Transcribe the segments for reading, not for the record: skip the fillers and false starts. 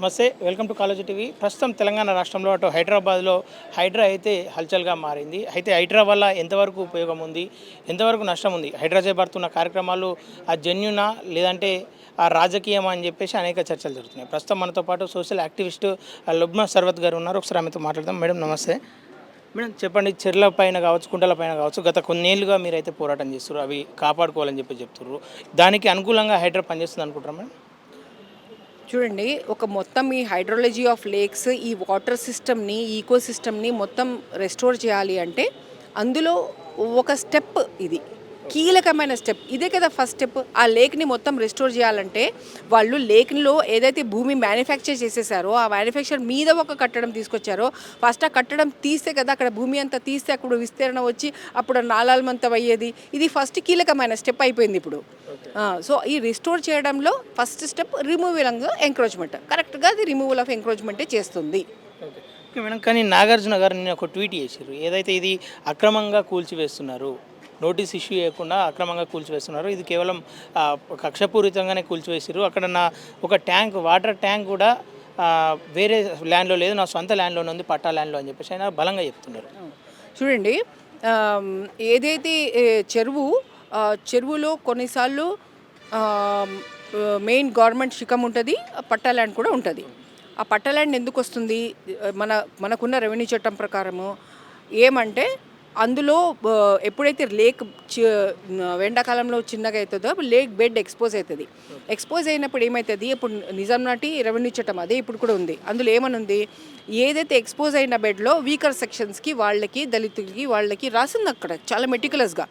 నమస్తే, welcome to college TV. ప్రస్తుతం తెలంగాణ రాష్ట్రంలో అటు హైదరాబాద్లో హైడ్రా అయితే హల్చల్గా మారింది. అయితే హైడ్రా వల్ల ఎంతవరకు ఉపయోగం ఉంది, ఎంతవరకు నష్టం ఉంది, హైడ్రా చేపడుతున్న కార్యక్రమాలు ఆ జెన్యునా లేదంటే ఆ రాజకీయమా అని చెప్పేసి అనేక చర్చలు జరుగుతున్నాయి. ప్రస్తుతం మనతో పాటు సోషల్ యాక్టివిస్ట్ లుబ్నా సర్వత్ గారు ఉన్నారు. ఒకసారి ఆమెతో మాట్లాడదాం. మేడం నమస్తే. మేడం చెప్పండి, చెర్ల పైన కావచ్చు, కుంటల పైన కావచ్చు, గత కొన్నేళ్ళుగా మీరైతే పోరాటం చేస్తున్నారు, అవి కాపాడుకోవాలని చెప్పి చెప్తున్నారు. దానికి అనుకూలంగా హైడ్రా పనిచేస్తుంది అనుకుంటారా మేడం? చూడండి, ఒక మొత్తం ఈ హైడ్రాలజీ ఆఫ్ లేక్స్, ఈ వాటర్ సిస్టమ్ని, ఈకో సిస్టమ్ని మొత్తం రెస్టోర్ చేయాలి అంటే అందులో ఒక స్టెప్ ఇది కీలకమైన స్టెప్ ఇదే కదా. ఫస్ట్ స్టెప్ ఆ లేక్ని మొత్తం రెస్టోర్ చేయాలంటే వాళ్ళు లేక్లో ఏదైతే భూమి మ్యానుఫ్యాక్చర్ చేసేసారో ఆ మ్యానుఫ్యాక్చర్ మీద ఒక కట్టడం తీసుకొచ్చారో ఫస్ట్ ఆ కట్టడం తీస్తే కదా అక్కడ భూమి అంతా తీస్తే అక్కడ విస్తీర్ణ వచ్చి అప్పుడు నాలాలమంతం అయ్యేది. ఇది ఫస్ట్ కీలకమైన స్టెప్ అయిపోయింది ఇప్పుడు. సో ఈ రిస్టోర్ చేయడంలో ఫస్ట్ స్టెప్ రిమూవల్ ఎంక్రోచ్మెంట్. కరెక్ట్గా అది రిమూవల్ ఆఫ్ ఎంక్రోచ్మెంటే చేస్తుంది. ఓకే మేడం, కానీ నాగార్జున గారు నేను ఒక ట్వీట్ చేశారు, ఏదైతే ఇది అక్రమంగా కూల్చివేస్తున్నారు, నోటీస్ ఇష్యూ చేయకుండా అక్రమంగా కూల్చివేస్తున్నారు, ఇది కేవలం కక్షపూరితంగానే కూల్చివేసారు, అక్కడ నా ఒక ట్యాంక్ వాటర్ ట్యాంక్ కూడా వేరే ల్యాండ్లో లేదు, నా సొంత ల్యాండ్లోనే ఉంది, పట్టా ల్యాండ్లో అని చెప్పేసి ఆయన బలంగా చెప్తున్నారు. చూడండి, ఏదైతే చెరువులో కొన్నిసార్లు మెయిన్ గవర్నమెంట్ శిఖం ఉంటుంది, పట్టా ల్యాండ్ కూడా ఉంటుంది. ఆ పట్టా ల్యాండ్ ఎందుకు వస్తుంది? మనకున్న రెవెన్యూ చట్టం ప్రకారము ఏమంటే అందులో ఎప్పుడైతే లేక్ ఎండాకాలంలో చిన్నగా అవుతుందో లేక్ బెడ్ ఎక్స్పోజ్ అవుతుంది. ఎక్స్పోజ్ అయినప్పుడు ఏమవుతుంది? ఇప్పుడు నిజాం నాటి రెవెన్యూ చట్టం అదే ఇప్పుడు కూడా ఉంది. అందులో ఏమనుంది, ఏదైతే ఎక్స్పోజ్ అయిన బెడ్లో వీకర్ సెక్షన్స్కి, వాళ్ళకి, దళితులకి, వాళ్ళకి రాసింది అక్కడ చాలా మెటికులస్గా.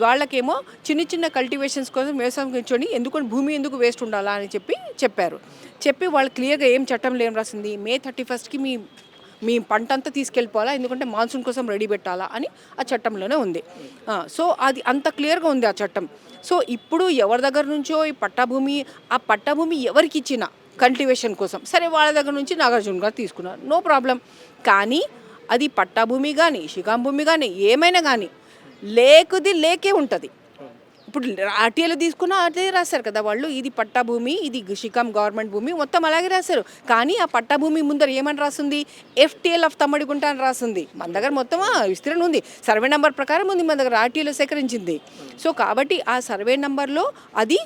వాళ్ళకేమో చిన్న చిన్న కల్టివేషన్స్ కోసం వ్యవసాయం కూర్చొని భూమి ఎందుకు వేస్ట్ ఉండాలా అని చెప్పి వాళ్ళు క్లియర్గా ఏం చట్టంలో ఏం రాసింది, May 31st మీ పంట అంతా తీసుకెళ్ళిపోవాలా, ఎందుకంటే మాన్సూన్ కోసం రెడీ పెట్టాలా అని ఆ చట్టంలోనే ఉంది. సో అది అంత క్లియర్గా ఉంది ఆ చట్టం. సో ఇప్పుడు ఎవరి దగ్గర నుంచో ఈ ఆ పట్టాభూమి ఎవరికి ఇచ్చినా కల్టివేషన్ కోసం సరే వాళ్ళ దగ్గర నుంచి నాగార్జున గారు తీసుకున్నారు, నో ప్రాబ్లం. కానీ అది పట్టాభూమి కానీ శిఖాం భూమి కానీ ఏమైనా కానీ లేకే ఉంటుంది. ఇప్పుడు ఆర్టీఏలో తీసుకున్న అదే రాశారు కదా వాళ్ళు, ఇది పట్టా భూమి, ఇది శిఖాం గవర్నమెంట్ భూమి, మొత్తం అలాగే రాశారు. కానీ ఆ పట్టా భూమి ముందర ఏమని రాస్తుంది, FTL ఆఫ్ తమ్మడిగుంట అని రాస్తుంది. మన దగ్గర మొత్తం విస్తీర్ణం ఉంది, సర్వే నెంబర్ ప్రకారం ఉంది, మన దగ్గర ఆర్టీఏలో సేకరించింది. సో కాబట్టి ఆ సర్వే నెంబర్లో అది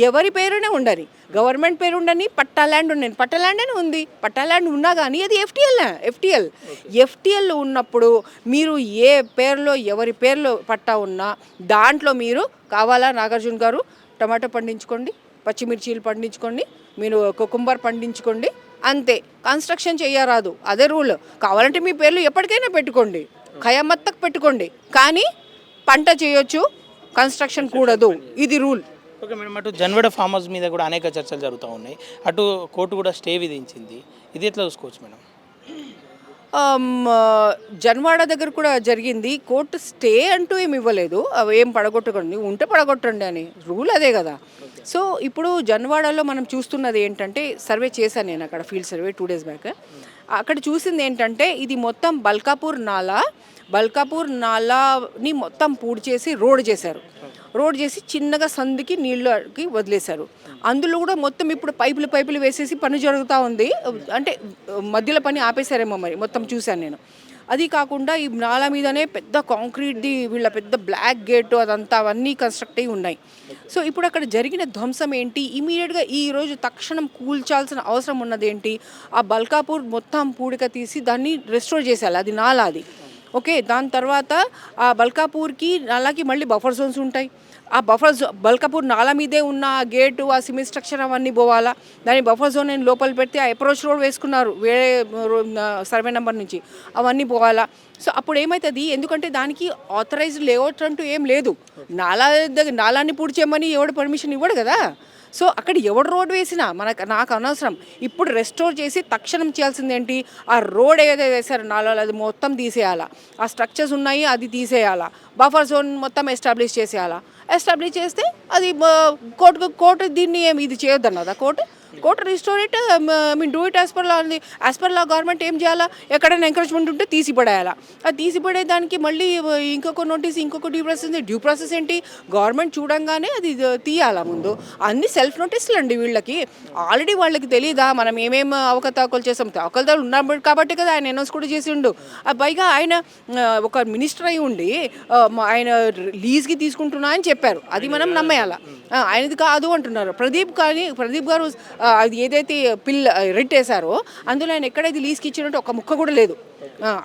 ఎవరి పేరునే ఉండని, గవర్నమెంట్ పేరు ఉండని, పట్టా ల్యాండ్ ఉండని, పట్టా ల్యాండ్ అని ఉంది. పట్టా ల్యాండ్ ఉన్నా కానీ అది FTL ఉన్నప్పుడు మీరు ఏ పేరులో ఎవరి పేరులో పట్టా ఉన్నా దాంట్లో మీరు కావాలా నాగార్జున గారు టమాటో పండించుకోండి, పచ్చిమిర్చీలు పండించుకోండి, మీరు కుకుంబర్ పండించుకోండి, అంతే. కన్స్ట్రక్షన్ చేయరాదు, అదే రూల్. కావాలంటే మీ పేర్లు ఎప్పటికైనా పెట్టుకోండి, ఖయామత్తకు పెట్టుకోండి, కానీ పంట చేయొచ్చు, కన్స్ట్రక్షన్ కూడదు, ఇది రూల్. ఓకే మేడం, అటు జన్వాడ ఫామ్ హౌస్ మీద కూడా అనేక చర్చలు జరుగుతూ ఉన్నాయి, అటు కోర్టు కూడా స్టే విధించింది, ఇది ఎట్లా చూసుకోవచ్చు మేడం? జన్వాడ దగ్గర కూడా జరిగింది, కోర్టు స్టే అంటూ ఏమి ఇవ్వలేదు, అవి ఏం పడగొట్టకండి, ఉంటే పడగొట్టండి అని రూల్ అదే కదా. సో ఇప్పుడు జన్వాడలో మనం చూస్తున్నది ఏంటంటే, సర్వే చేశాను నేను అక్కడ, ఫీల్డ్ సర్వే 2 days బ్యాక్. అక్కడ చూసింది ఏంటంటే ఇది మొత్తం బల్కాపూర్ నాలాని మొత్తం పూడి చేసి రోడ్ చేసి చిన్నగా సందుకి నీళ్ళకి వదిలేశారు. అందులో కూడా మొత్తం ఇప్పుడు పైపులు వేసేసి పని జరుగుతూ ఉంది. అంటే మధ్యలో పని ఆపేశారేమో మరి, మొత్తం చూశాను నేను. అది కాకుండా ఈ నాలా మీదనే పెద్ద కాంక్రీట్ది వీళ్ళ పెద్ద బ్లాక్ గేట్ అదంతా అవన్నీ కన్స్ట్రక్ట్ అయ్యి ఉన్నాయి. సో ఇప్పుడు అక్కడ జరిగిన ధ్వంసం ఏంటి, ఇమీడియట్గా ఈరోజు తక్షణం కూల్చాల్సిన అవసరం ఉన్నది ఏంటి, ఆ బల్కాపూర్ మొత్తం పూడిక తీసి దాన్ని రెస్టోర్ చేసేయాలి, అది నాలాది. ఓకే, దాని తర్వాత ఆ బల్కాపూర్కి నాలాకి మళ్ళీ బఫర్ జోన్స్ ఉంటాయి. ఆ బల్కాపూర్ నాలా మీదే ఉన్న ఆ గేటు, ఆ సిమెంట్ స్ట్రక్చర్ అవన్నీ పోవాలా, దాని బఫర్ జోన్ నేను లోపల పెడితే ఆ అప్రోచ్ రోడ్ వేసుకున్నారు వేరే సర్వే నెంబర్ నుంచి, అవన్నీ పోవాలా. సో అప్పుడు ఏమవుతుంది, ఎందుకంటే దానికి ఆథరైజ్డ్ లేఅవుట్ అంటూ ఏం లేదు, నాలాన్ని పూడ్చేయమని ఎవడు పర్మిషన్ ఇవ్వడు కదా. సో అక్కడ ఎవడు రోడ్ వేసినా నాకు అనవసరం. ఇప్పుడు రెస్టోర్ చేసి తక్షణం చేయాల్సింది ఏంటి, ఆ రోడ్ ఏదైతే వేసారో నాలాలో అది మొత్తం తీసేయాలా, ఆ స్ట్రక్చర్స్ ఉన్నాయి అది తీసేయాలా, బఫర్ జోన్ మొత్తం ఎస్టాబ్లిష్ చేసేయాలా. ఎస్టాబ్లిష్ చేస్తే అది కోర్టు దీన్ని ఇది చేయొద్దన్నదా court. Court restore it, mean do it as per law ఉంది. యాజ్ పర్ లా గవర్నమెంట్ ఏం చేయాలా, ఎక్కడైనా ఎంకరేజ్మెంట్ ఉంటే తీసిపడేయాలా. అది తీసిపడేదానికి మళ్ళీ ఇంకొక నోటీస్, ఇంకొక డ్యూ ప్రాసెస్ ఉంది. డ్యూ ప్రాసెస్ ఏంటి, గవర్నమెంట్ చూడంగానే అది తీయాలా ముందు. అన్ని సెల్ఫ్ నోటీసులు అండి వీళ్ళకి. ఆల్రెడీ వాళ్ళకి తెలియదా మనం ఏమేమి అవకతవకలు చేస్తాం. అవకతవకలు ఉన్నప్పుడు కాబట్టి కదా ఆయన అనౌన్స్ కూడా చేసిండు. పైగా ఆయన ఒక మినిస్టర్ అయి ఉండి ఆయన లీజ్కి తీసుకుంటున్నా అని చెప్పారు. అది మనం నమ్మేయాలా. ఆయనది కాదు అంటున్నారు. ప్రదీప్ గారు అది ఏదైతే రిట్ వేశారో అందులో ఆయన ఎక్కడైతే లీజ్కి ఇచ్చినట్టు ఒక ముక్క కూడా లేదు.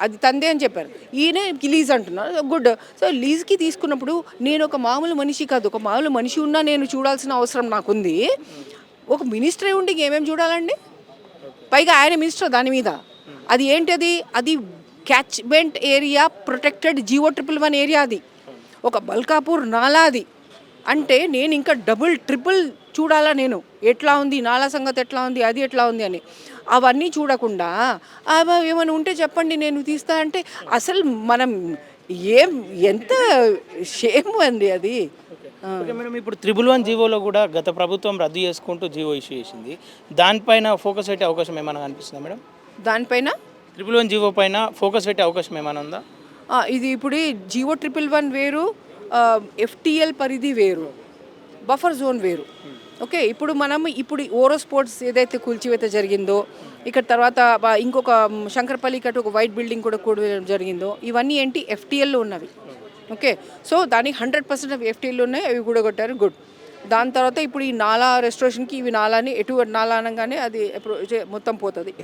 అది తందే అని చెప్పారు. ఈయన లీజ్ అంటున్నారు. గుడ్. సో లీజ్కి తీసుకున్నప్పుడు నేను ఒక మామూలు మనిషి కాదు, ఒక మామూలు మనిషి ఉన్నా నేను చూడాల్సిన అవసరం నాకుంది. ఒక మినిస్టర్ అయి ఉండి ఏమేమి చూడాలండి. పైగా ఆయన మినిస్టర్ దాని మీద. అది ఏంటది, అది catchment area protected GO111 area. అది ఒక బల్కాపూర్ నాలా. అది అంటే నేను ఇంకా డబుల్ ట్రిపుల్ చూడాలా నేను, ఎట్లా ఉంది నాలా సంగతి, ఎట్లా ఉంది అది ఎట్లా ఉంది అని. అవన్నీ చూడకుండా ఏమైనా ఉంటే చెప్పండి నేను తీస్తా అంటే అసలు మనం ఎంత షేమ్ అండి అది. ఓకే మేడం, ఇప్పుడు 111 జీవోలో కూడా గత ప్రభుత్వం రద్దు చేసుకుంటూ జీవో ఇష్యూ చేసింది. దానిపైన ఫోకస్ పెట్టే అవకాశం ఏమైనా కనిపిస్తుందా మేడం? దానిపైన 111 జీవో పైన ఫోకస్ పెట్టే అవకాశం ఏమైనా ఉందా? ఇది ఇప్పుడు GO111 వేరు, FTL పరిధి వేరు, బఫర్ జోన్ వేరు. ఓకే, ఇప్పుడు మనం ఓరో స్పోర్ట్స్ ఏదైతే కూల్చివేత జరిగిందో, ఇక్కడ తర్వాత ఇంకొక శంకరపల్లి కట్టు ఒక వైట్ బిల్డింగ్ కూడా జరిగిందో, ఇవన్నీ ఏంటి FTLలో ఉన్నవి. ఓకే, సో దానికి 100% FTLలో ఉన్నాయి, అవి కూడా కొట్టారు. గుడ్. దాని తర్వాత ఇప్పుడు ఈ నాలా రెస్టోరేషన్కి ఇవి నాలాని నాలా అనగానే అది మొత్తం పోతుంది.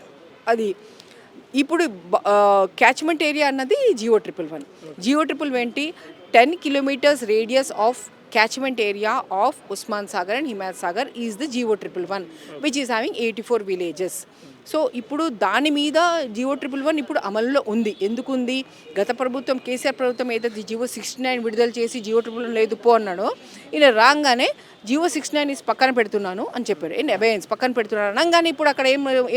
అది ఇప్పుడు క్యాచ్మెంట్ ఏరియా అన్నది GO111 ఏంటి, 10 kilometers radius of catchment area of Usman Sagar and Himayat Sagar is the GO111, which is having 84 villages. So ఇప్పుడు దాని మీద GO111 ఇప్పుడు అమల్లో ఉంది. ఎందుకు ఉంది, గత ప్రభుత్వం కేసీఆర్ ప్రభుత్వం ఏదైతే GO69 విడుదల చేసి GO111 లేదు పో అన్నాడో, ఈయన రాగానే GO69 ఇస్ పక్కన పెడుతున్నాను అని చెప్పాడు. అబేయన్స్ పక్కన పెడుతున్నాను అనగానే ఇప్పుడు అక్కడ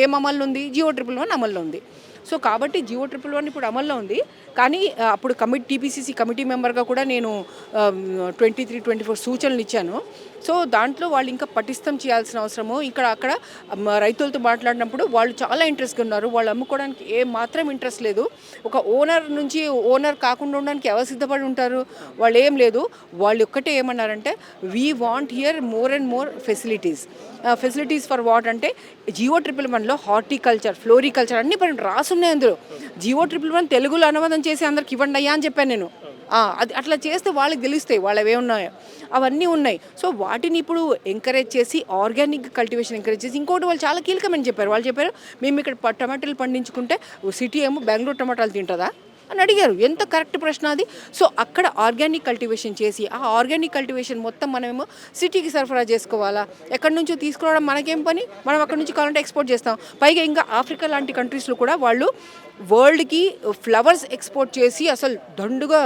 ఏం అమల్లో ఉంది, GO111 అమల్లో ఉంది. సో కాబట్టి GO111 ఇప్పుడు అమల్లో ఉంది. కానీ అప్పుడు TPCC కమిటీ మెంబర్గా కూడా నేను 23-24 సూచనలు ఇచ్చాను. సో దాంట్లో వాళ్ళు ఇంకా పటిష్టం చేయాల్సిన అవసరము. అక్కడ రైతులతో మాట్లాడినప్పుడు వాళ్ళు చాలా ఇంట్రెస్ట్గా ఉన్నారు. వాళ్ళు అమ్ముకోవడానికి ఏ మాత్రం ఇంట్రెస్ట్ లేదు. ఒక ఓనర్ కాకుండా ఉండడానికి ఎవరు సిద్ధపడి ఉంటారు, వాళ్ళు ఏం లేదు. వాళ్ళు ఒక్కటే ఏమన్నారంటే, we want hear more and more facilities for what అంటే GO111లో హార్టికల్చర్, ఫ్లోరికల్చర్ అన్ని పని రాసున్నాయి. అందులో GO111 తెలుగులో అనువాదం చేసి అందరికి ఇవ్వండి అయ్యా అని చెప్పాను నేను. అది అట్లా చేస్తే వాళ్ళకి తెలుస్తాయి వాళ్ళవి ఏమున్నాయో, అవన్నీ ఉన్నాయి. సో వాటిని ఇప్పుడు ఎంకరేజ్ చేసి ఆర్గానిక్ కల్టివేషన్ ఎంకరేజ్ చేసి, ఇంకోటి వాళ్ళు చాలా కీలకమని చెప్పారు. వాళ్ళు చెప్పారు, మేము ఇక్కడ టమాటాలు పండించుకుంటే సిటీ ఏమో బెంగళూరు టమాటాలు తింటుందా అని అడిగారు. ఎంత కరెక్ట్ ప్రశ్న అది. సో అక్కడ ఆర్గానిక్ కల్టివేషన్ చేసి, ఆ ఆర్గానిక్ కల్టివేషన్ మొత్తం మనమేమో సిటీకి సరఫరా చేసుకోవాలా, ఎక్కడి నుంచో తీసుకురావడం మనకేం పని, మనం అక్కడ నుంచి కావాలంటే ఎక్స్పోర్ట్ చేస్తాం. పైగా ఇంకా ఆఫ్రికా లాంటి కంట్రీస్లో కూడా వాళ్ళు వరల్డ్కి ఫ్లవర్స్ ఎక్స్పోర్ట్ చేసి అసలు దండుగా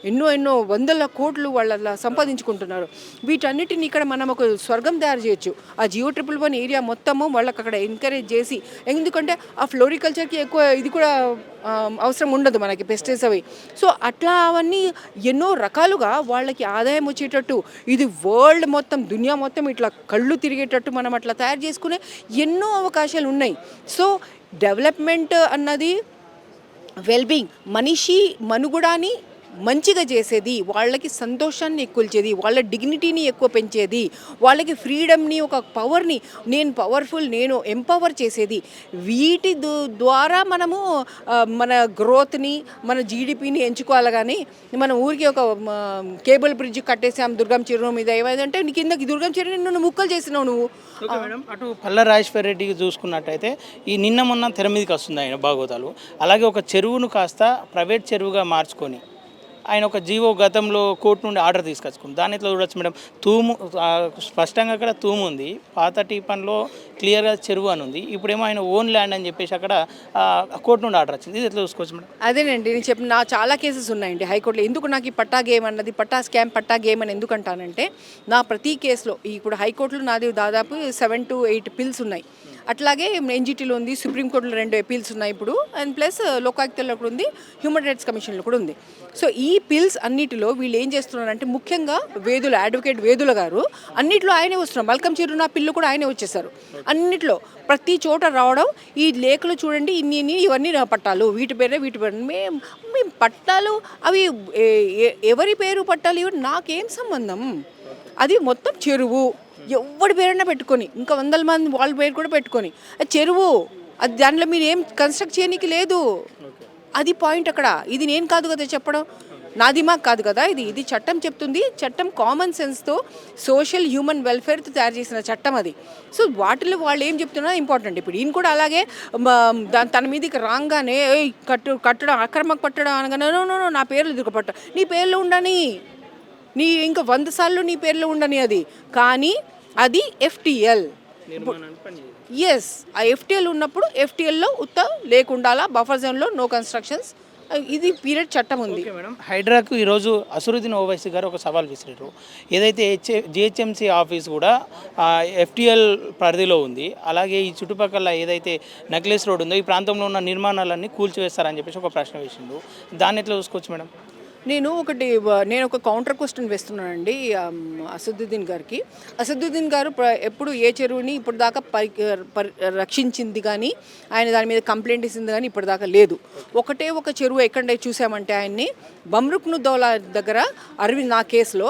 ఎన్నో వందల కోట్లు వాళ్ళ సంపాదించుకుంటున్నారు. వీటన్నిటిని ఇక్కడ మనం ఒక స్వర్గం తయారు చేయొచ్చు. ఆ GO111 ఏరియా మొత్తము వాళ్ళకి అక్కడ ఎంకరేజ్ చేసి, ఎందుకంటే ఆ ఫ్లోరికల్చర్కి ఎక్కువ ఇది కూడా అవసరం ఉండదు మనకి, పెస్టిసైడ్స్ అవి. సో అట్లా అవన్నీ ఎన్నో రకాలుగా వాళ్ళకి ఆదాయం వచ్చేటట్టు, ఇది వరల్డ్ మొత్తం దునియా మొత్తం ఇట్లా కళ్ళు తిరిగేటట్టు మనం అట్లా తయారు చేసుకునే ఎన్నో అవకాశాలు ఉన్నాయి. సో డెవలప్మెంట్ అన్నది వెల్బీయింగ్, మనిషి మనుగడని మంచిగా చేసేది, వాళ్ళకి సంతోషాన్ని ఎక్కువచేది, వాళ్ళ డిగ్నిటీని ఎక్కువ పెంచేది, వాళ్ళకి ఫ్రీడమ్ని, ఒక పవర్ని, నేను పవర్ఫుల్, నేను ఎంపవర్ చేసేది. వీటి ద్వారా మనము మన గ్రోత్ని, మన జీడిపిని ఎంచుకోవాలి. కానీ మనం ఊరికి ఒక కేబుల్ బ్రిడ్జ్ కట్టేసాం దుర్గం చెరువు మీద, ఏమైందంటే నీ కిందకి దుర్గం చెరువు నువ్వు ముక్కలు చేసినావు నువ్వు. మేడం, అటు పల్ల రాజేశ్వర రెడ్డికి చూసుకున్నట్టయితే ఈ నిన్న మొన్న తెర మీదకి వస్తుంది ఆయన భాగవతాలు. అలాగే ఒక చెరువును కాస్త ప్రైవేట్ చెరువుగా మార్చుకొని ఆయన ఒక జీవో గతంలో కోర్టు నుండి ఆర్డర్ తీసుకొచ్చుకుంది. దాన్ని ఎట్లా చూడొచ్చు మేడం? స్పష్టంగా అక్కడ తూము ఉంది, పాత టీపన్లో క్లియర్గా చెరువు అని ఉంది. ఇప్పుడేమో ఆయన ఓన్ ల్యాండ్ అని చెప్పేసి అక్కడ కోర్టు నుండి ఆర్డర్ వచ్చింది. ఇది ఎట్లా చూసుకోవచ్చు మేడం? అదేనండి నేను చెప్పిన, నా చాలా కేసెస్ ఉన్నాయండి హైకోర్టులో. ఎందుకు నాకు ఈ పట్టా గేమ్ అన్నది, పట్టా స్కామ్, పట్టా గేమ్ అని ఎందుకు అంటానంటే, నా ప్రతి కేసులో ఇప్పుడు హైకోర్టులో నాది దాదాపు 7 to 8 పిల్స్ ఉన్నాయి. అట్లాగే ఎన్జిటీలో ఉంది, సుప్రీంకోర్టులో 2 అపీల్స్ ఉన్నాయి ఇప్పుడు, అండ్ ప్లస్ లోకాయుక్తలో కూడా ఉంది, హ్యూమన్ రైట్స్ కమిషన్లో కూడా ఉంది. సో ఈ పిల్స్ అన్నిటిలో వీళ్ళు ఏం చేస్తున్నారంటే ముఖ్యంగా అడ్వకేట్ వేదుల గారు అన్నిట్లో ఆయనే వస్తున్నారు. మల్కం చెరువు నా పిల్లు కూడా ఆయనే వచ్చేసారు. అన్నిట్లో ప్రతి చోట రావడం, ఈ లేఖలు చూడండి ఇన్ని ఇవన్నీ నా పట్టాలు, వీటి పేరు మేము పట్టాలు అవి ఎవరి పేరు పట్టాలు ఇవి నాకేం సంబంధం. అది మొత్తం చెరువు, ఎవరి పేరైనా పెట్టుకొని, ఇంకా 100 మంది వాళ్ళ పేరు కూడా పెట్టుకొని, అది చెరువు, అది దాంట్లో మీరు ఏం కన్స్ట్రక్ట్ చేయడానికి లేదు. అది పాయింట్ అక్కడ. ఇది నేను కాదు కదా చెప్పడం, నా దిమాగ్ కాదు కదా ఇది చట్టం చెప్తుంది. చట్టం కామన్ సెన్స్తో సోషల్ హ్యూమన్ వెల్ఫేర్తో తయారు చేసిన చట్టం అది. సో వాటిలో వాళ్ళు ఏం చెప్తున్నా ఇంపార్టెంట్. ఇప్పుడు ఈయన కూడా అలాగే తన మీదకి రాగానే కట్టడం అక్రమకు పట్టడం అనగానే నో నా పేర్లు దిగపట్ట, నీ పేర్లు ఉండని, నీ ఇంకా 100 సార్లు నీ పేర్లో ఉండని. అది కానీ అది FTL. ఎస్, ఆ FTL ఉన్నప్పుడు FTLలో లేకుండాలా, బఫర్ జోన్లో నో కన్స్ట్రక్షన్స్, ఇది పీరియడ్ చట్టం ఉంది. మేడం, హైడ్రాకు ఈరోజు అసరుద్దీన్ ఓవైసీ గారు ఒక సవాల్ విసిరారు. ఏదైతే GHMC ఆఫీస్ కూడా FTL పరిధిలో ఉంది, అలాగే ఈ చుట్టుపక్కల ఏదైతే నెక్లెస్ రోడ్ ఉందో ఈ ప్రాంతంలో ఉన్న నిర్మాణాలన్నీ కూల్చివేస్తారని చెప్పేసి ఒక ప్రశ్న వేసిండు. దాన్ని ఎట్లా చూసుకోవచ్చు మేడం? నేను ఒక కౌంటర్ క్వశ్చన్ వేస్తున్నానండి అసదుద్దీన్ గారికి. అసదుద్దీన్ గారు ఎప్పుడు ఏ చెరువుని ఇప్పుడు దాకా రక్షించింది కానీ, ఆయన దాని మీద కంప్లైంట్ ఇచ్చింది కానీ ఇప్పటిదాకా లేదు. ఒక చెరువు ఎక్కడ చూసామంటే ఆయన్ని బమ్రుక్నుద్దౌలా దగ్గర నా కేసులో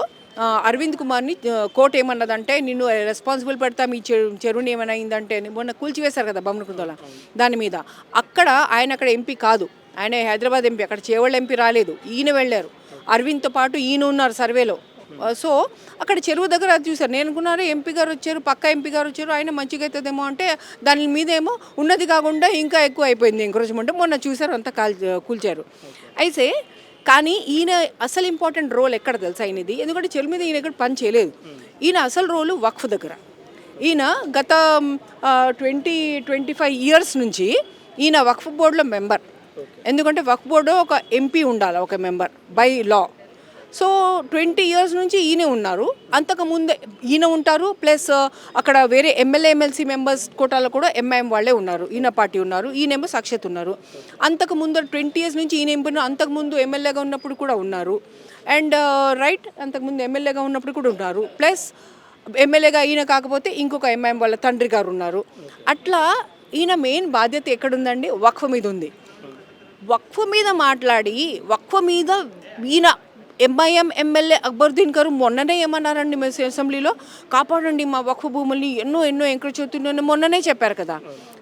అరవింద్ కుమార్ని కోర్టు ఏమన్నదంటే, నిన్ను రెస్పాన్సిబుల్ పెడతా, మీ చెరువుని ఏమైనా అయిందంటే, మొన్న కూల్చివేశారు కదా బమ్రుక్నుద్దౌలా దాని మీద. ఆయన ఎంపీ కాదు, ఆయన హైదరాబాద్ ఎంపీ, అక్కడ చేవళ్ళ ఎంపీ రాలేదు, ఈయన వెళ్ళారు. అరవింద్తో పాటు ఈయన ఉన్నారు సర్వేలో. సో అక్కడ చెరువు దగ్గర అది చూశారు. నేను అనుకున్నారు ఎంపీ గారు వచ్చారు, పక్క ఎంపీ గారు వచ్చారు, ఆయన మంచిగా అవుతుందేమో అంటే దాని మీద ఏమో ఉన్నది కాకుండా ఇంకా ఎక్కువ అయిపోయింది ఎంకరేజ్మెంట్. మొన్న చూశారు అంతా కూల్చారు. అయితే కానీ ఈయన అసలు ఇంపార్టెంట్ రోల్ ఎక్కడ తెలుసా ఆయనది? ఎందుకంటే చెరువు మీద ఈయన ఎక్కడ పని చేయలేదు. ఈయన అసలు రోలు వక్ఫ్ దగ్గర. ఈయన గత 20-25 ఇయర్స్ నుంచి ఈయన వక్ఫ్ బోర్డులో మెంబర్. ఎందుకంటే వక్ఫ్ బోర్డు ఒక ఎంపీ ఉండాలి, ఒక member by law. So 20 years నుంచి ఈయనే ఉన్నారు. అంతకుముందే ఈయన ఉంటారు, ప్లస్ అక్కడ వేరే ఎమ్మెల్సీ మెంబర్స్ కోటాలో కూడా MIM వాళ్ళే ఉన్నారు, ఈయన పార్టీ ఉన్నారు, ఈయనేమో సాక్షాత్ ఉన్నారు. అంతకుముందు 20 ఇయర్స్ నుంచి ఈయన ఎంపీ, అంతకుముందు ఎమ్మెల్యేగా ఉన్నప్పుడు కూడా ఉన్నారు. అండ్ అంతకుముందు ఎమ్మెల్యేగా ఉన్నప్పుడు కూడా ఉన్నారు. ప్లస్ ఎమ్మెల్యేగా ఈయన కాకపోతే ఇంకొక MIM వాళ్ళ తండ్రి గారు ఉన్నారు. అట్లా ఈయన మెయిన్ బాధ్యత ఎక్కడుందండి? వక్ఫ్ మీద ఉంది. వక్ఫ్ మీద మాట్లాడి, వక్ఫ్ మీద ఈయన MIM ఎమ్మెల్యే అక్బరుద్దీన్ గారు మొన్ననే ఏమన్నారండి అసెంబ్లీలో, కాపాడండి మా వక్ఫ్ భూముల్ని, ఎన్నో ఎంకరేజ్ అవుతున్నాయని మొన్ననే చెప్పారు కదా.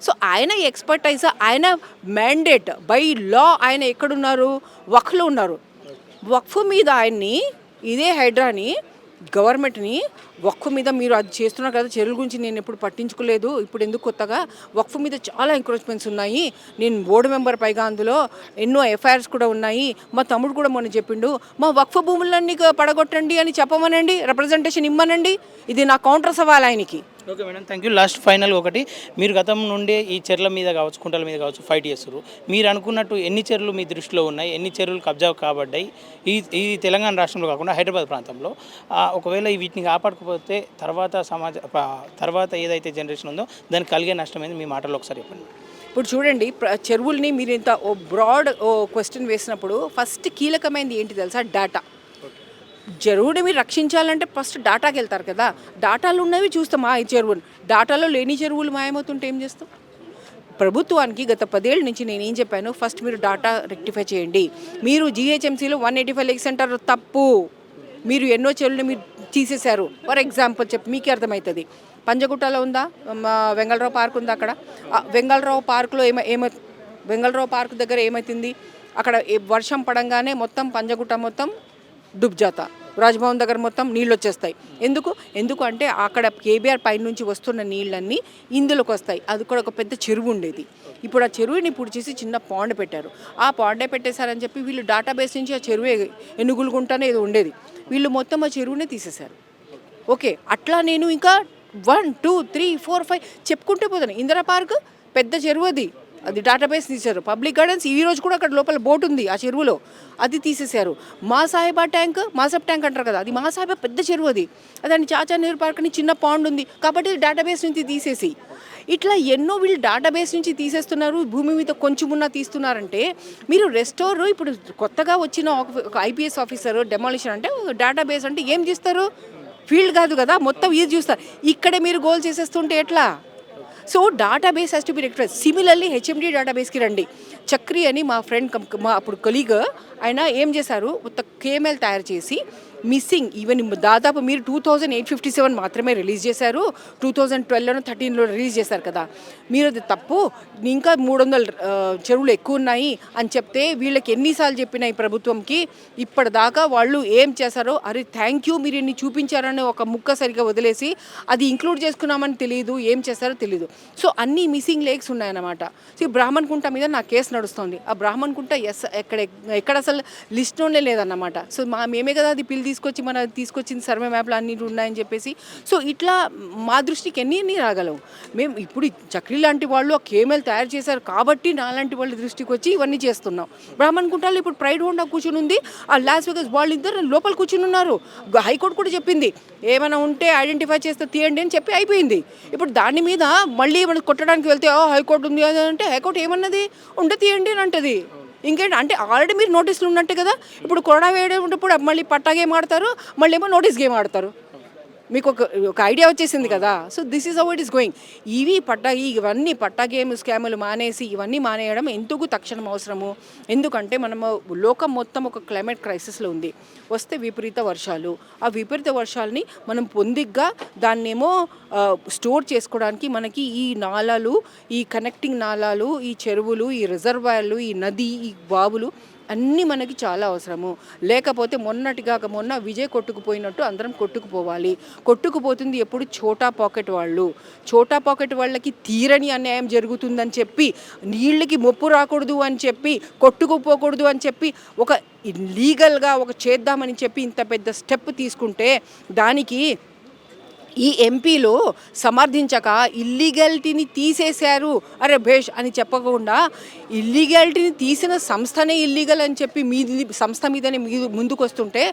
సో ఆయన ఎక్స్పర్టైజ్, ఆయన మ్యాండేట్ బై లా ఆయన ఎక్కడున్నారు? వక్ఫ్లో ఉన్నారు. వక్ఫ్ మీద ఆయన్ని, ఇదే హైడ్రాని గవర్నమెంట్ని వక్ఫ్ మీద మీరు అది చేస్తున్నారు కదా, చెరువుల గురించి నేను ఎప్పుడు పట్టించుకోలేదు, ఇప్పుడు ఎందుకు కొత్తగా? వక్ఫ్ మీద చాలా ఎంకరేజ్మెంట్స్ ఉన్నాయి, నేను బోర్డు మెంబర్, పైగా అందులో ఎన్నో FIRs కూడా ఉన్నాయి, మా తమ్ముడు కూడా మొన్న చెప్పిండు, మా వక్ఫ్ భూములన్నీ పడగొట్టండి అని చెప్పమనండి, రిప్రజెంటేషన్ ఇమ్మనండి. ఇది నా కౌంటర్ సవాల్ ఆయనకి. Okay madam, thank you. Last final ఒకటి, మీరు గతం నుండి ఈ చెర్ల మీద కావచ్చు, కుంటల మీద కావచ్చు ఫైట్ చేస్తారు. మీరు అనుకున్నట్టు ఎన్ని చెరువులు మీ దృష్టిలో ఉన్నాయి, ఎన్ని చెరువులు కబ్జా కాబడ్డాయి ఈ తెలంగాణ రాష్ట్రంలో కాకుండా హైదరాబాద్ ప్రాంతంలో? ఒకవేళ వీటిని కాపాడకపోతే తర్వాత ఏదైతే జనరేషన్ ఉందో దానికి కలిగే నష్టమైంది మీ మాటల్లో ఒకసారి చెప్పండి. ఇప్పుడు చూడండి, చెరువుల్ని మీరు ఇంత బ్రాడ్ క్వశ్చన్ వేసినప్పుడు ఫస్ట్ కీలకమైనది ఏంటి తెలుసా? డేటా. చెరువుని మీరు రక్షించాలంటే ఫస్ట్ డాటాకి వెళ్తారు కదా. డాటాలు ఉన్నవి చూస్తామా ఈ చెరువుని, డాటాలో లేని చెరువులు మాయమవుతుంటే ఏం చేస్తాం? ప్రభుత్వానికి గత 10 ఏళ్ళ నుంచి నేను ఏం చెప్పాను, ఫస్ట్ మీరు డాటా రెక్టిఫై చేయండి. మీరు GHMCలో 185 లేక్ సెంటర్ తప్పు, మీరు ఎన్నో చెరువులు మీరు తీసేశారు. ఫర్ ఎగ్జాంపుల్ మీకే అర్థమవుతుంది. పంజగుట్టలో ఉందా, వెంగళరావు పార్క్ ఉందా? అక్కడ వెంగళరావు పార్క్లో వెంగళరావు పార్క్ దగ్గర ఏమవుతుంది? అక్కడ వర్షం పడంగానే మొత్తం పంజగుట్ట మొత్తం డుబ్జాతా, రాజ్భవన్ దగ్గర మొత్తం నీళ్ళు వచ్చేస్తాయి. ఎందుకు అంటే అక్కడ KBR పై నుంచి వస్తున్న నీళ్ళన్నీ ఇందులోకి వస్తాయి. అది కూడా ఒక పెద్ద చెరువు ఉండేది. ఇప్పుడు ఆ చెరువుని చేసి చిన్న పాండ్ పెట్టారు. ఆ పాండే పెట్టేశారని చెప్పి వీళ్ళు డేటాబేస్ నుంచి ఆ చెరువు ఎనుగులుగుంటానే ఏదో ఉండేది, వీళ్ళు మొత్తం ఆ చెరువునే తీసేశారు. ఓకే, అట్లా నేను ఇంకా 1, 2, 3, 4, 5 చెప్పుకుంటూ పోతాను. ఇందిరా పార్క్ పెద్ద చెరువు, అది అది డేటాబేస్ తీశారు. పబ్లిక్ గార్డెన్స్ ఈ రోజు కూడా అక్కడ లోపల బోట్ ఉంది ఆ చెరువులో, అది తీసేశారు. మాసాహిబా ట్యాంక్, మాసబ్ ట్యాంక్ అంటారు కదా, అది మాసాహిబా పెద్ద చెరువు, అది దాన్ని చాచా నెహ్రూ పార్క్ అని చిన్న పాండ్ ఉంది కాబట్టి డేటాబేస్ నుంచి తీసేసి, ఇట్లా ఎన్నో వీళ్ళు డేటాబేస్ నుంచి తీసేస్తున్నారు. భూమి మీద కొంచెం ఉన్నా తీస్తున్నారంటే మీరు రెస్టోర్ ఇప్పుడు కొత్తగా వచ్చిన ఒక ఐపీఎస్ ఆఫీసర్ డెమాలిషన్ అంటే డేటాబేస్ అంటే ఏం చేస్తారు, ఫీల్డ్ కాదు కదా, మొత్తం ఇది చూస్తారు. ఇక్కడే మీరు గోల్ చేసేస్తుంటే ఎట్లా? So database has to be rectified. Similarly HMD డేటాబేస్కి రండి. చక్రి అని మా ఫ్రెండ్ మా అప్పుడు కొలీగ్, ఆయన ఏం చేశారు, కొత్త కేఎంఎల్ తయారు చేసి మిస్సింగ్ ఈవెన్ దాదాపు మీరు 2857 మాత్రమే రిలీజ్ చేశారు, 2012లోనో 13లో రిలీజ్ చేశారు కదా, మీరు అది తప్పు, ఇంకా 300 చెరువులు ఎక్కువ ఉన్నాయి అని చెప్తే వీళ్ళకి ఎన్నిసార్లు చెప్పినా ఈ ప్రభుత్వంకి, ఇప్పటిదాకా వాళ్ళు ఏం చేశారో, అరే థ్యాంక్ యూ మీరు ఇన్ని చూపించారని ఒక ముక్క సరిగ్గా వదిలేసి అది ఇంక్లూడ్ చేసుకున్నామని తెలియదు, ఏం చేశారో తెలియదు. సో అన్ని మిస్సింగ్ లేక్స్ ఉన్నాయన్నమాట. సో ఈ బ్రాహ్మణ్ కుంట మీద నా కేసు నడుస్తుంది. ఆ బ్రాహ్మణ్ కుంట ఎక్కడ అసలు లిస్ట్లోనే లేదన్నమాట. సో మేమే కదా అది పిల్ తీసుకొచ్చి మన తీసుకొచ్చింది సర్వే మ్యాప్లు అన్ని ఉన్నాయని చెప్పేసి. సో ఇట్లా మా దృష్టికి ఎన్ని రాగలవు. మేము ఇప్పుడు చక్రి లాంటి వాళ్ళు ఆ కేఎంఎల్ తయారు చేశారు కాబట్టి నాలాంటి వాళ్ళ దృష్టికి వచ్చి ఇవన్నీ చేస్తున్నాం. బ్రాహ్మణ్ కుంటాలు ఇప్పుడు ప్రైడ్ హోండా కూర్చుని ఉంది, ఆ లాస్ వేగస్ వాళ్ళు ఇద్దరు లోపల కూర్చుని ఉన్నారు. హైకోర్టు కూడా చెప్పింది ఏమైనా ఉంటే ఐడెంటిఫై చేస్తే తీయండి అని చెప్పి అయిపోయింది. ఇప్పుడు దాని మీద మళ్ళీ మనం కొట్టడానికి వెళ్తే హైకోర్టు ఉంది అంటే హైకోర్టు ఏమన్నది, ఉంటే తీయండి అని అంటది. ఇంకేంటి అంటే ఆల్రెడీ మీరు నోటీసులు ఉన్నట్టే కదా, ఇప్పుడు కొరడా వేయడప్పుడు మళ్ళీ పట్టా గేమ్ ఆడతారు, మళ్ళీ ఏమో నోటీస్ గేమ్ ఆడతారు. మీకు ఒక ఐడియా వచ్చేసింది కదా. So this is how it is going. ఇవన్నీ పట్టా గేమ్ స్కాములు మానేసి ఇవన్నీ మానేయడం ఎందుకు తక్షణం అవసరము. ఎందుకంటే మనము లోకం మొత్తం ఒక క్లైమేట్ క్రైసిస్లో ఉంది. వస్తే విపరీత వర్షాలు, ఆ విపరీత వర్షాలని మనం పొందిగ్గా దాన్నేమో స్టోర్ చేసుకోవడానికి మనకి ఈ నాలాలు, ఈ కనెక్టింగ్ నాలాలు, ఈ చెరువులు, ఈ రిజర్వాయర్లు, ఈ నది, ఈ బావులు అన్నీ మనకి చాలా అవసరము. లేకపోతే మొన్న విజయ్ కొట్టుకుపోయినట్టు అందరం కొట్టుకుపోవాలి. కొట్టుకుపోతుంది ఎప్పుడు చోటా పాకెట్ వాళ్ళకి తీరని అన్యాయం జరుగుతుందని చెప్పి, నీళ్ళకి మొప్పు రాకూడదు అని చెప్పి, కొట్టుకుపోకూడదు అని చెప్పి, ఒక లీగల్గా ఒక చేద్దామని చెప్పి ఇంత పెద్ద స్టెప్ తీసుకుంటే దానికి ఈ ఎంపీలు సమర్థించక ఇల్లీగాలిటీని తీసేశారు అరే భేష్ అని చెప్పకుండా, ఇల్లీగాలిటీని తీసిన సంస్థనే ఇల్లీగల్ అని చెప్పి సంస్థ మీదనే ముందుకు వస్తుంటే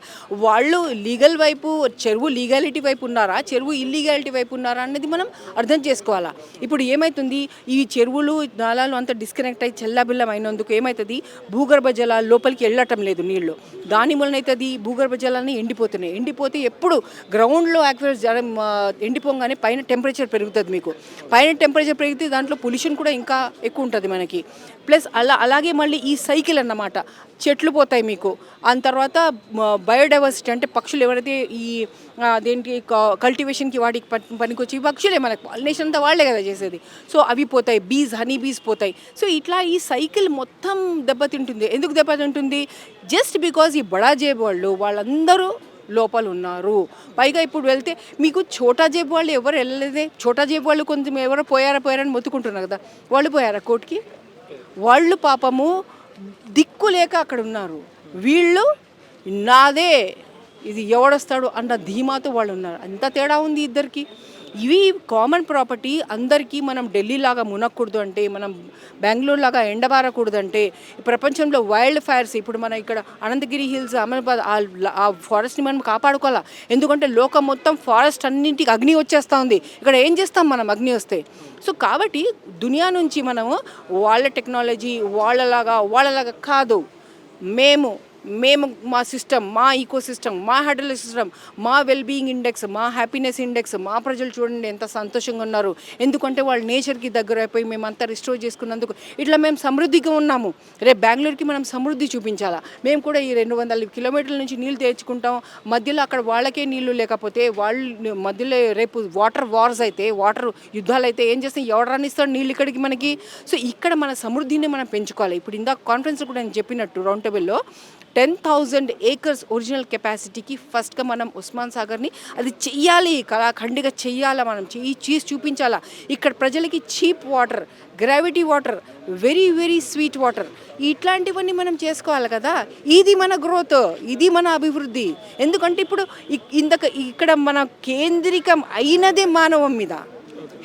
వాళ్ళు లీగల్ వైపు, చెరువు లీగాలిటీ వైపు ఉన్నారా, చెరువు ఇల్లీగాలిటీ వైపు ఉన్నారా అనేది మనం అర్థం చేసుకోవాలా. ఇప్పుడు ఏమవుతుంది, ఈ చెరువులు నాలాలు అంతా డిస్కనెక్ట్ అయ్యి చెల్లాబిల్లం అయినందుకు ఏమవుతుంది, భూగర్భ జలాలు లోపలికి వెళ్ళటం లేదు నీళ్లు. దాని వలన అవుతుంది భూగర్భ జలాన్ని ఎండిపోతే ఎప్పుడు గ్రౌండ్లో యాక్టివిటీస్ ఎండిపోగానే పైన టెంపరేచర్ పెరుగుతుంది. మీకు పైన టెంపరేచర్ పెరిగితే దాంట్లో పొల్యూషన్ కూడా ఇంకా ఎక్కువ ఉంటుంది మనకి. ప్లస్ అలాగే మళ్ళీ ఈ సైకిల్ అన్నమాట, చెట్లు పోతాయి మీకు. ఆ తర్వాత బయోడైవర్సిటీ అంటే పక్షులు ఎవరైతే ఈ దేనికి కల్టివేషన్కి వాటికి పనికొచ్చి పక్షులే, మనకు పాలినేషన్ అంతా వాళ్ళే కదా చేసేది. సో అవి పోతాయి, హనీ బీస్ పోతాయి. సో ఇట్లా ఈ సైకిల్ మొత్తం దెబ్బతింటుంది. ఎందుకు దెబ్బతింటుంది, జస్ట్ బికాజ్ ఈ బడా జేబు వాళ్ళందరూ లోపల ఉన్నారు. పైగా ఇప్పుడు వెళ్తే మీకు చోటా జేబు వాళ్ళు ఎవరు వెళ్ళలేదే, చోటా జేబు వాళ్ళు కొంచెం ఎవరో పోయారని మొత్తుకుంటున్నారు కదా, వాళ్ళు పోయారా కోర్టుకి? వాళ్ళు పాపము దిక్కు లేక అక్కడ ఉన్నారు. వీళ్ళు నాదే, ఇది ఎవడొస్తాడు అన్న ధీమాతో వాళ్ళు ఉన్నారు. అంత తేడా ఉంది ఇద్దరికి. ఇవి కామన్ ప్రాపర్టీ అందరికీ మనం ఢిల్లీ లాగా మునక్కూడదు అంటే, మనం బెంగళూరు లాగా ఎండబారకూడదు అంటే, ప్రపంచంలో వైల్డ్ ఫైర్స్ ఇప్పుడు మన ఇక్కడ అనంతగిరి హిల్స్, అహ్మదాబాద్ ఆ ఫారెస్ట్ని మనం కాపాడుకోవాలా. ఎందుకంటే లోకం మొత్తం ఫారెస్ట్ అన్నింటికి అగ్ని వచ్చేస్తూ ఉంది. ఇక్కడ ఏం చేస్తాం మనం అగ్ని వస్తే? సో కాబట్టి దునియా నుంచి మనము వాళ్ళ టెక్నాలజీ వాళ్ళలాగా కాదు, మేము మా సిస్టమ్, మా ఈకో సిస్టమ్, మా హైడ్రోలిక్ సిస్టమ్, మా వెల్బీయింగ్ ఇండెక్స్, మా హ్యాపీనెస్ ఇండెక్స్, మా ప్రజలు చూడండి ఎంత సంతోషంగా ఉన్నారు. ఎందుకంటే వాళ్ళు నేచర్కి దగ్గర అయిపోయి మేమంతా రిస్టోర్ చేసుకున్నందుకు ఇట్లా మేము సమృద్ధిగా ఉన్నాము. రేపు బెంగళూరుకి మనం సమృద్ధి చూపించాలా. మేము కూడా ఈ 200 కిలోమీటర్ల నుంచి నీళ్ళు తెచ్చుకుంటాం. మధ్యలో అక్కడ వాళ్ళకే నీళ్లు లేకపోతే వాళ్ళు మధ్యలో రేపు వాటర్ వార్స్ అయితే, వాటర్ యుద్ధాలు అయితే ఏం చేస్తాం, ఎవడరాని ఇస్తాడు నీళ్ళు ఇక్కడికి మనకి. సో ఇక్కడ మన సమృద్ధిని మనం పెంచుకోవాలి. ఇప్పుడు ఇందాక కాన్ఫరెన్స్ కూడా నేను చెప్పినట్టు రౌండ్ టేబుల్లో 10,000 acres ఒరిజినల్ కెపాసిటీకి ఫస్ట్గా మనం ఉస్మాన్ సాగర్ని అది చెయ్యాలి, కళాఖండిగా చెయ్యాలా, మనం చీజ్ చూపించాలా. ఇక్కడ ప్రజలకి cheap water, gravity water, very very sweet water, ఇట్లాంటివన్నీ మనం చేసుకోవాలి కదా. ఇది మన గ్రోత్, ఇది మన అభివృద్ధి. ఎందుకంటే ఇప్పుడు ఇక్కడ మన కేంద్రికం అయినదే మానవం మీద.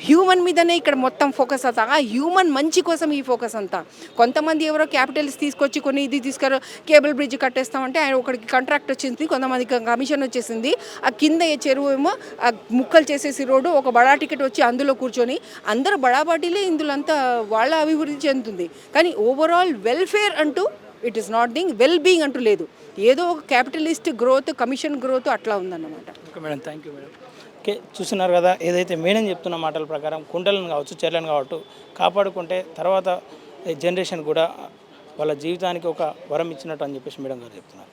హ్యూమన్ మీదనే ఇక్కడ మొత్తం ఫోకస్ అవుతా ఆ హ్యూమన్ మంచి కోసం ఈ ఫోకస్ అంతా. కొంతమంది ఎవరో క్యాపిటల్స్ తీసుకొచ్చి కొన్ని ఇది తీసుకొని కేబుల్ బ్రిడ్జ్ కట్టేస్తామంటే ఆయన ఒకరికి కాంట్రాక్ట్ వచ్చింది, కొంతమందికి కమిషన్ వచ్చేసింది. ఆ కింద ఏ చెరువు ఏమో ఆ ముక్కలు చేసేసి రోడ్డు ఒక బడా టికెట్ వచ్చి అందులో కూర్చొని అందరూ బడాబాటీలే ఇందులో అంతా వాళ్ళ అభివృద్ధి చెందుతుంది. కానీ ఓవరాల్ వెల్ఫేర్ అంటూ it is not thing, well being అంటూ లేదు. ఏదో ఒక క్యాపిటలిస్ట్ గ్రోత్, కమిషన్ గ్రోత్ అట్లా ఉందన్నమాట. Okay madam, thank you madam. Okay, చూస్తున్నారు కదా, ఏదైతే మేడం చెప్తున్న మాటల ప్రకారం కుంటలను కావచ్చు, చెర్లను కావచ్చు కాపాడుకుంటే తర్వాత జనరేషన్ కూడా వాళ్ళ జీవితానికి ఒక వరం ఇచ్చినట్టు అని చెప్పేసి మేడం గారు చెప్తున్నారు.